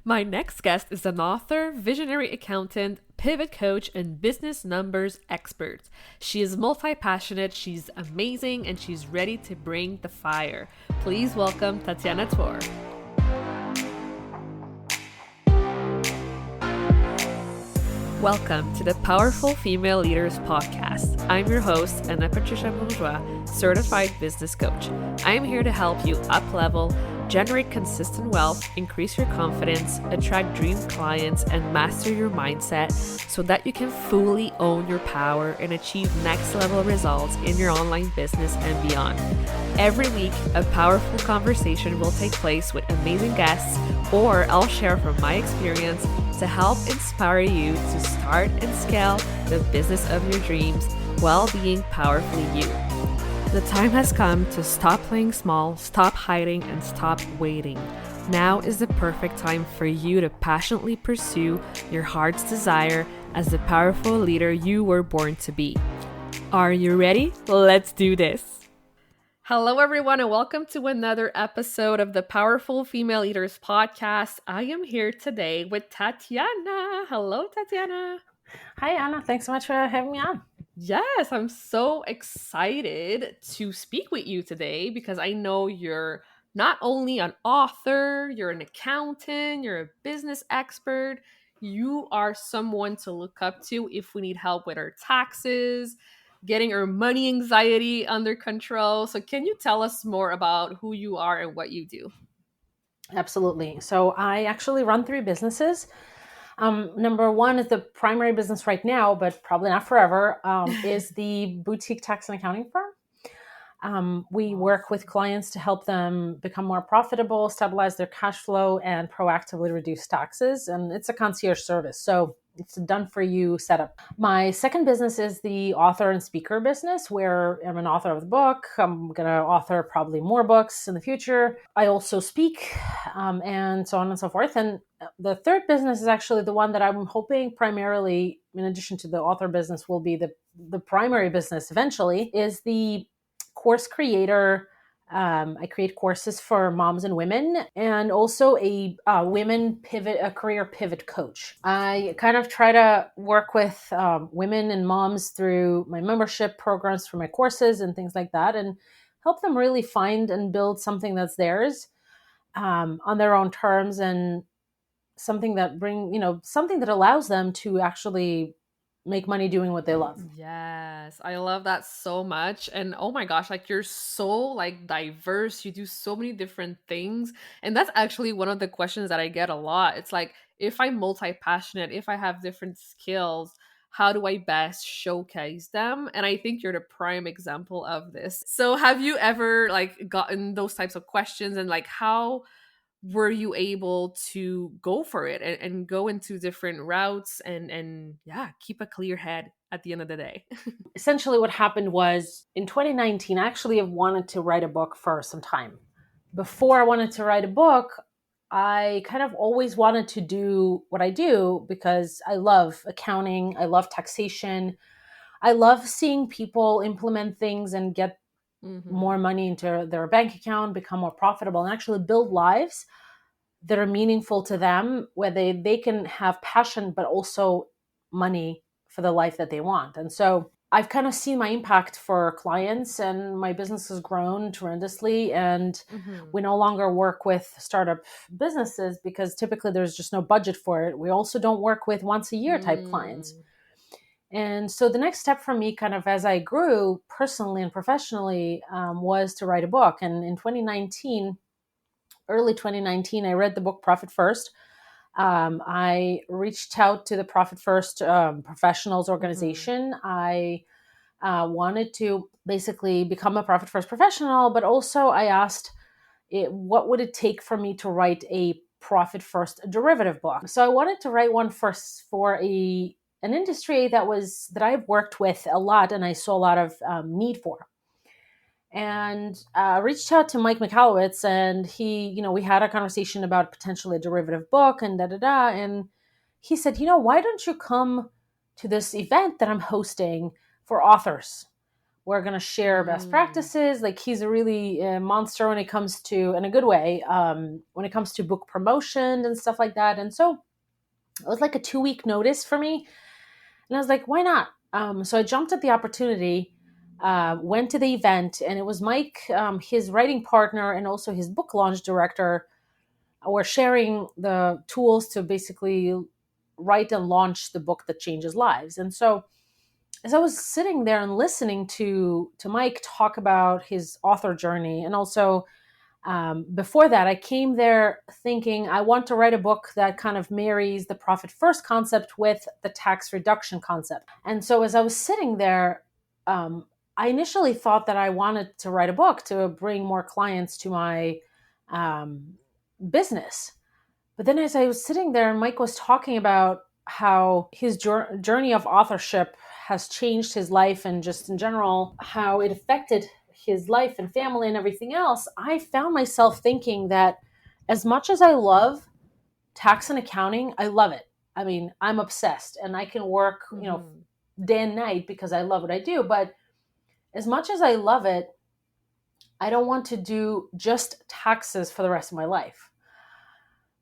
My next guest is an author, visionary accountant, pivot coach, and business numbers expert. She is multi passionate, she's amazing, and she's ready to bring the fire. Please welcome Tatiana Tsoir. Welcome to the Powerful Female Leaders Podcast. I'm your host, Anna Patricia Bourgeois, certified business coach. I am here to help you up-level, generate consistent wealth, increase your confidence, attract dream clients, and master your mindset so that you can fully own your power and achieve next-level results in your online business and beyond. Every week, a powerful conversation will take place with amazing guests, or I'll share from my experience to help inspire you to start and scale the business of your dreams while being powerfully you. The time has come to stop playing small, stop hiding, and stop waiting. Now is the perfect time for you to passionately pursue your heart's desire as the powerful leader you were born to be. Are you ready? Let's do this. Hello, everyone, and welcome to another episode of the Powerful Female Leaders Podcast. I am here today with Tatiana. Hello, Tatiana. Hi, Anna. Thanks so much for having me on. Yes, I'm so excited to speak with you today because I know you're not only an author, you're an accountant, you're a business expert. You are someone to look up to if we need help with our taxes, getting our money anxiety under control. So, can you tell us more about who you are and what you do? Absolutely. So I actually run 3 businesses. Number one is the primary business right now, but probably not forever, is the boutique tax and accounting firm. We work with clients to help them become more profitable, stabilize their cash flow, and proactively reduce taxes. And it's a concierge service. So it's a done-for-you setup. My second business is the author and speaker business, where I'm an author of the book. I'm going to author probably more books in the future. I also speak, and so on and so forth. And the third business is actually the one that I'm hoping primarily, in addition to the author business, will be the primary business eventually, is the course creator. I create courses for moms and women, and also a career pivot coach. I kind of try to work with women and moms through my membership programs for my courses and things like that, and help them really find and build something that's theirs on their own terms, and something that something that allows them to actually make money doing what they love. Yes, I love that so much. And oh my gosh, like you're so like diverse. You do so many different things. And that's actually one of the questions that I get a lot. It's like if I'm multi-passionate, if I have different skills, how do I best showcase them? And I think you're the prime example of this. So have you ever like gotten those types of questions, and like how were you able to go for it and go into different routes and yeah, keep a clear head at the end of the day? Essentially what happened was in 2019, I actually have wanted to write a book for some time. Before I wanted to write a book, I kind of always wanted to do what I do because I love accounting, I love taxation, I love seeing people implement things and get Hmm. more money into their bank account, become more profitable, and actually build lives that are meaningful to them, where they can have passion, but also money for the life that they want. And so I've kind of seen my impact for clients, and my business has grown tremendously. And Hmm. we no longer work with startup businesses because typically there's just no budget for it. We also don't work with once a year type clients. Mm. And so the next step for me, kind of as I grew personally and professionally, was to write a book. And in 2019, early 2019, I read the book Profit First. I reached out to the Profit First Professionals Hmm. organization. I wanted to basically become a Profit First professional, but also I asked, what would it take for me to write a Profit First derivative book? So I wanted to write one first for an industry that I've worked with a lot, and I saw a lot of need for. And reached out to Mike Michalowicz, and we had a conversation about potentially a derivative book and da da da. And he said, why don't you come to this event that I'm hosting for authors? We're going to share best practices. Like, he's a really monster when it comes to, in a good way, when it comes to book promotion and stuff like that. And so it was like a 2-week notice for me. And I was like, why not? So I jumped at the opportunity, went to the event, and it was Mike, his writing partner, and also his book launch director were sharing the tools to basically write and launch the book that changes lives. And so as I was sitting there and listening to Mike talk about his author journey, and also before that, I came there thinking I want to write a book that kind of marries the profit first concept with the tax reduction concept. And so as I was sitting there, I initially thought that I wanted to write a book to bring more clients to my business. But then as I was sitting there, Mike was talking about how his journey of authorship has changed his life, and just in general, how it affected his life and family and everything else. I found myself thinking that as much as I love tax and accounting, I love it. I mean, I'm obsessed, and I can work, day and night because I love what I do. But as much as I love it, I don't want to do just taxes for the rest of my life.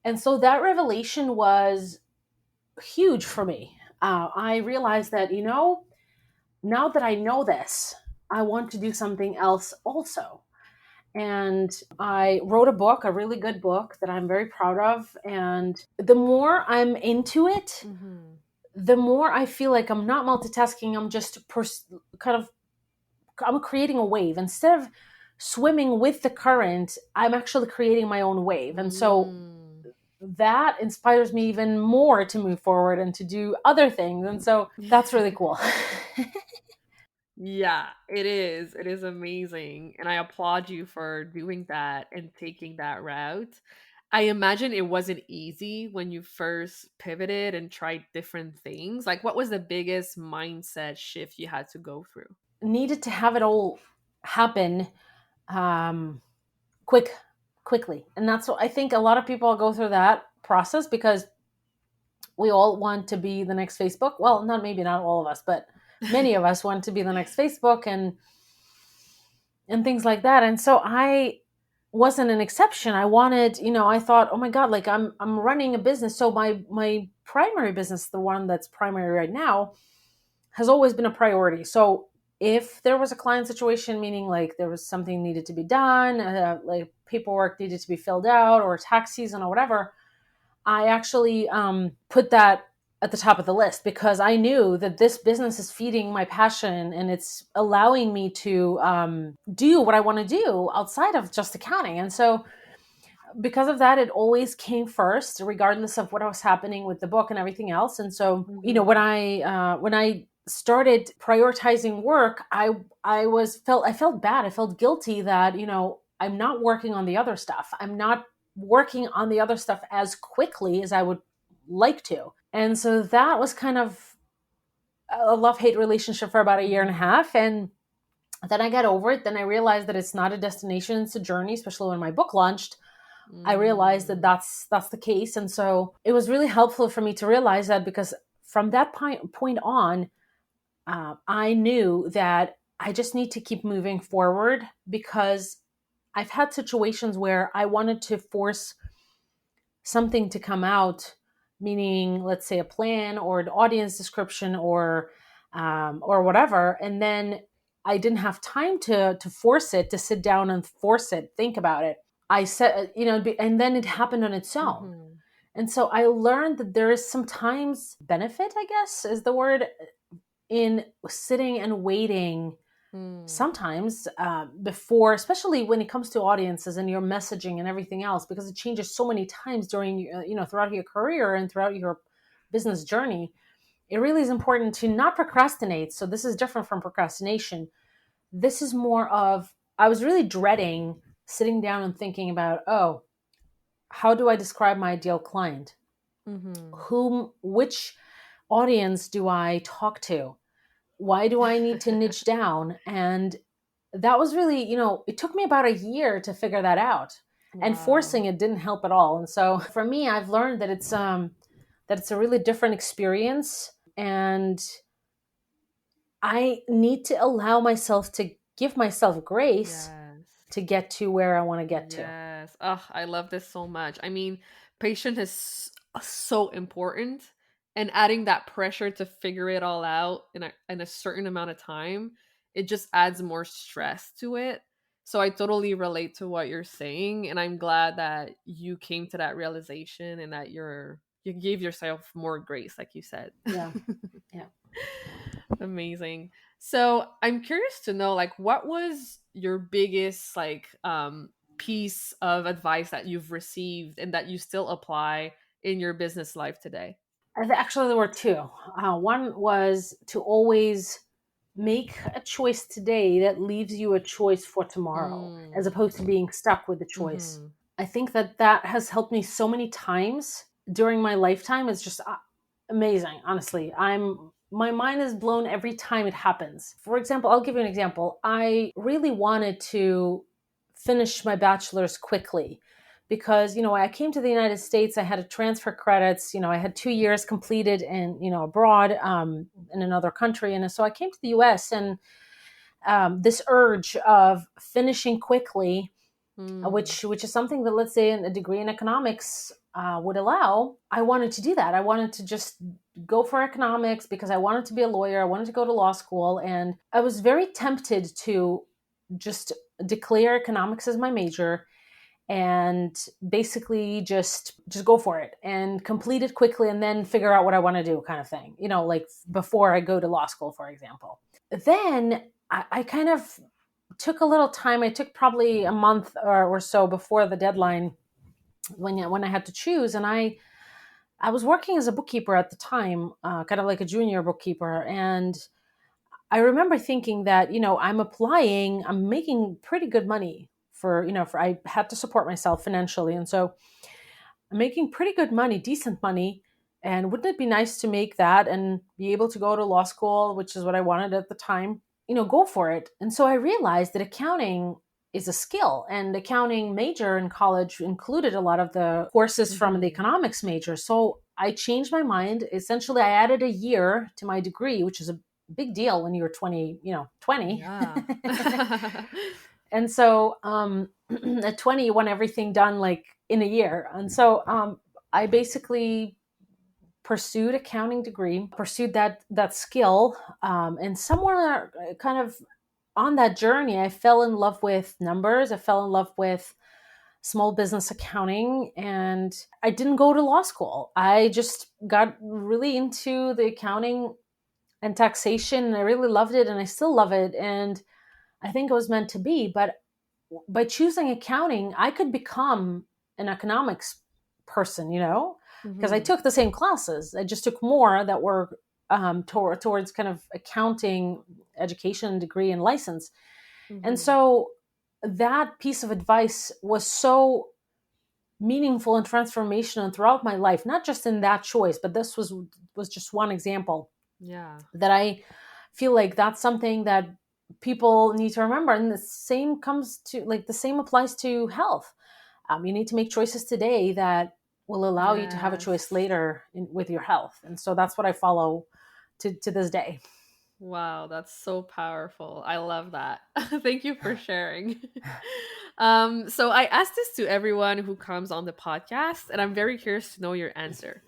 And so that revelation was huge for me. I realized that, now that I know this, I want to do something else also. And I wrote a book, a really good book that I'm very proud of. And the more I'm into it, the more I feel like I'm not multitasking. I'm just I'm creating a wave. Instead of swimming with the current, I'm actually creating my own wave. And so that inspires me even more to move forward and to do other things. And so that's really cool. Yeah, it is. It is amazing. And I applaud you for doing that and taking that route. I imagine it wasn't easy when you first pivoted and tried different things. Like, what was the biggest mindset shift you had to go through? Needed to have it all happen quickly. And that's what I think a lot of people go through that process, because we all want to be the next Facebook. Well, maybe not all of us, but many of us want to be the next Facebook and things like that. And so I wasn't an exception. I wanted, I thought, oh my God, like I'm running a business. So my primary business, the one that's primary right now, has always been a priority. So if there was a client situation, meaning like there was something needed to be done, like paperwork needed to be filled out, or tax season or whatever, I actually put that at the top of the list, because I knew that this business is feeding my passion, and it's allowing me to do what I want to do outside of just accounting. And so because of that, it always came first, regardless of what was happening with the book and everything else. And so, when I started prioritizing work, I felt bad. I felt guilty that, I'm not working on the other stuff. I'm not working on the other stuff as quickly as I would like to. And so that was kind of a love-hate relationship for about a year and a half. And then I got over it. Then I realized that it's not a destination, it's a journey, especially when my book launched. I realized that that's the case. And so it was really helpful for me to realize that, because from that point on, I knew that I just need to keep moving forward, because I've had situations where I wanted to force something to come out, meaning, let's say, a plan or an audience description or whatever, and then I didn't have time to force it, to sit down and force it, think about it. I said, and then it happened on its own. And so I learned that there is sometimes benefit, I guess is the word, in sitting and waiting sometimes before, especially when it comes to audiences and your messaging and everything else, because it changes so many times during, throughout your career and throughout your business journey. It really is important to not procrastinate. So this is different from procrastination. This is more of, I was really dreading sitting down and thinking about, oh, how do I describe my ideal client? Which audience do I talk to? Why do I need to niche down? And that was really, it took me about a year to figure that out. Wow. And forcing it didn't help at all. And so for me, I've learned that it's a really different experience. And I need to allow myself to give myself grace Yes. to get to where I want to get to. Yes. Oh, I love this so much. I mean, patience is so important, and adding that pressure to figure it all out in a certain amount of time, it just adds more stress to it. So I totally relate to what you're saying, and I'm glad that you came to that realization and that you gave yourself more grace, like you said. Yeah. Yeah. Amazing. So I'm curious to know, like, what was your biggest piece of advice that you've received and that you still apply in your business life today? Actually, there were two. One was to always make a choice today that leaves you a choice for tomorrow, as Mm. opposed to being stuck with the choice. Mm-hmm. I think that that has helped me so many times during my lifetime. It's just amazing, honestly. My mind is blown every time it happens. For example, I'll give you an example. I really wanted to finish my bachelor's quickly because, I came to the United States. I had to transfer credits. I had 2 years completed and, abroad, in another country. And so I came to the US, and this urge of finishing quickly, Mm. which is something that, let's say, a degree in economics would allow. I wanted to do that. I wanted to just go for economics because I wanted to be a lawyer. I wanted to go to law school, and I was very tempted to just declare economics as my major and basically just go for it and complete it quickly and then figure out what I want to do, kind of thing, like before I go to law school, for example. Then I kind of took a little time. I took probably a month or so before the deadline when I had to choose, and I was working as a bookkeeper at the time, kind of like a junior bookkeeper. And I remember thinking that, I'm making pretty good money for I had to support myself financially. And so I'm making pretty good money, decent money. And wouldn't it be nice to make that and be able to go to law school, which is what I wanted at the time? Go for it. And so I realized that accounting is a skill, and accounting major in college included a lot of the courses from the Mm-hmm. economics major. So I changed my mind. Essentially, I added a year to my degree, which is a big deal when you're 20, 20. Yeah. And so at 20, you want everything done like in a year. And so I basically pursued accounting degree, pursued that skill, and somewhere kind of on that journey, I fell in love with numbers. I fell in love with small business accounting, and I didn't go to law school. I just got really into the accounting and taxation. I really loved it, and I still love it. And I think it was meant to be. But by choosing accounting, I could become an economics person, because I Mm-hmm. took the same classes. I just took more that were towards kind of accounting education degree and license. And Mm-hmm. so that piece of advice was so meaningful and transformational throughout my life, not just in that choice, but this was just one example Yeah. that I feel like that's something that people need to remember. And the same applies to health. You need to make choices today that will allow you to have a choice Yes. later with your health. And so that's what I follow to this day. Wow, that's so powerful. I love that. Thank you for sharing. So I asked this to everyone who comes on the podcast, and I'm very curious to know your answer.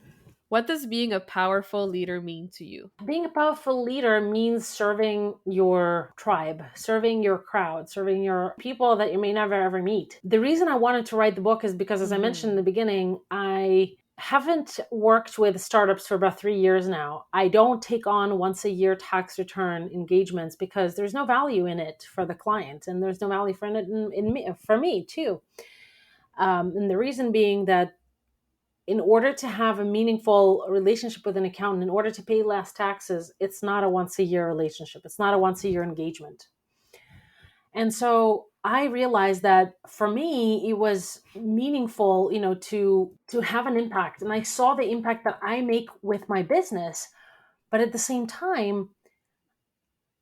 What does being a powerful leader mean to you? Being a powerful leader means serving your tribe, serving your crowd, serving your people that you may never ever meet. The reason I wanted to write the book is because, as I mentioned in Mm-hmm. the beginning, I haven't worked with startups for about 3 years now. I don't take on once a year tax return engagements because there's no value in it for the client, and there's no value for it for me too. And the reason being that in order to have a meaningful relationship with an accountant, in order to pay less taxes, it's not a once a year relationship. It's not a once a year engagement. And so I realized that for me, it was meaningful, to have an impact. And I saw the impact that I make with my business. But at the same time,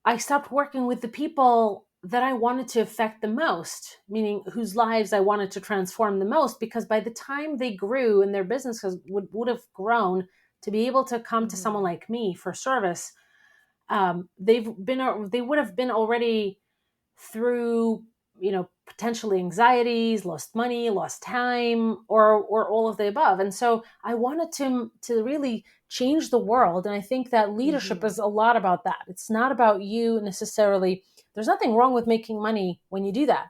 I stopped working with the people that I wanted to affect the most, meaning whose lives I wanted to transform the most, because by the time they grew and their businesses would have grown to be able to come to someone Mm-hmm. like me for service, they would have been already through, potentially anxieties, lost money, lost time, or all of the above. And so I wanted to really change the world. And I think that leadership is a lot about that. It's not about you necessarily. There's nothing wrong with making money when you do that.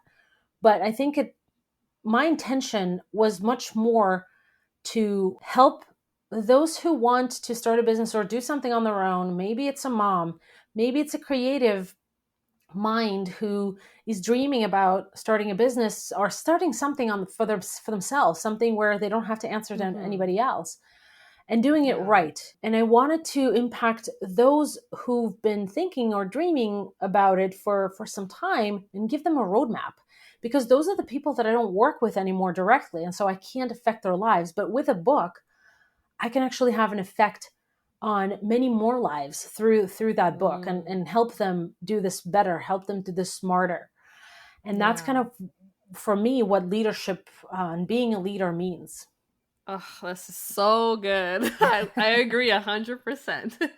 But I think my intention was much more to help those who want to start a business or do something on their own. Maybe it's a mom, maybe it's a creative mind who is dreaming about starting a business or starting something for themselves, something where they don't have to answer to anybody else, and doing it right. And I wanted to impact those who've been thinking or dreaming about it for some time and give them a roadmap, because those are the people that I don't work with anymore directly. And so I can't affect their lives. But with a book, I can actually have an effect on many more lives through that book and help them do this better, help them do this smarter. And that's kind of, for me, what leadership and being a leader means. Oh, this is so good. I agree 100%.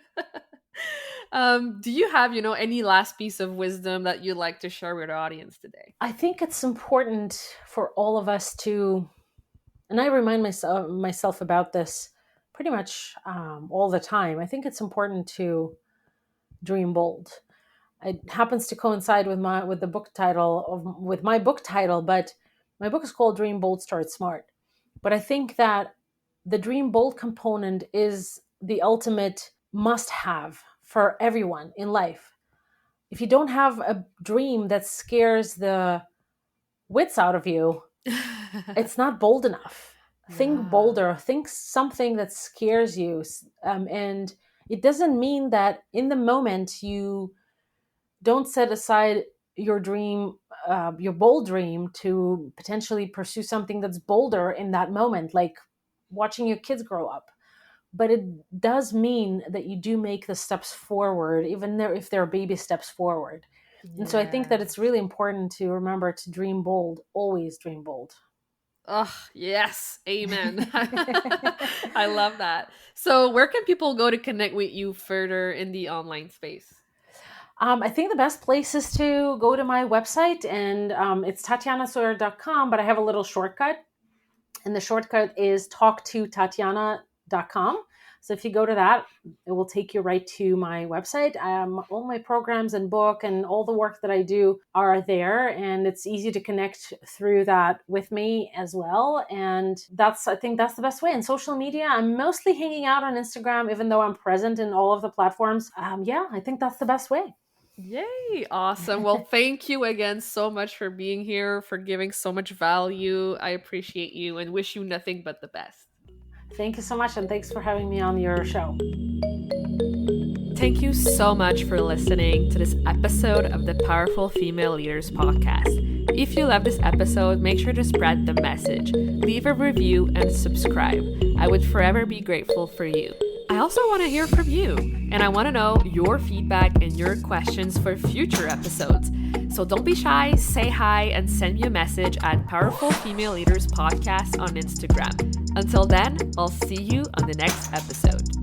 Do you have, any last piece of wisdom that you'd like to share with our audience today? I think it's important for all of us to, and I remind myself about this pretty much all the time. I think it's important to dream bold. It happens to coincide with my book title, but my book is called Dream Bold, Start Smart. But I think that the dream bold component is the ultimate must-have for everyone in life. If you don't have a dream that scares the wits out of you, it's not bold enough. Think bolder, think something that scares you. And it doesn't mean that in the moment you don't set aside your dream, your bold dream, to potentially pursue something that's bolder in that moment, like watching your kids grow up. But it does mean that you do make the steps forward, even if they're baby steps forward. And so I think that it's really important to remember to dream bold, always dream bold. Oh, yes. Amen. I love that. So where can people go to connect with you further in the online space? I think the best place is to go to my website, and it's tatianatsoir.com, but I have a little shortcut, and the shortcut is talktotatiana.com. So if you go to that, it will take you right to my website. All my programs and book and all the work that I do are there, and it's easy to connect through that with me as well. And I think that's the best way. And social media, I'm mostly hanging out on Instagram, even though I'm present in all of the platforms. I think that's the best way. Yay. Awesome. Well, thank you again so much for being here, for giving so much value. I appreciate you and wish you nothing but the best. Thank you so much, and thanks for having me on your show. Thank you so much for listening to this episode of the Powerful Female Leaders podcast. If you love this episode, make sure to spread the message, leave a review, and subscribe. I would forever be grateful for you. I also want to hear from you, and I want to know your feedback and your questions for future episodes. So don't be shy, say hi, and send me a message at Powerful Female Leaders Podcast on Instagram. Until then, I'll see you on the next episode.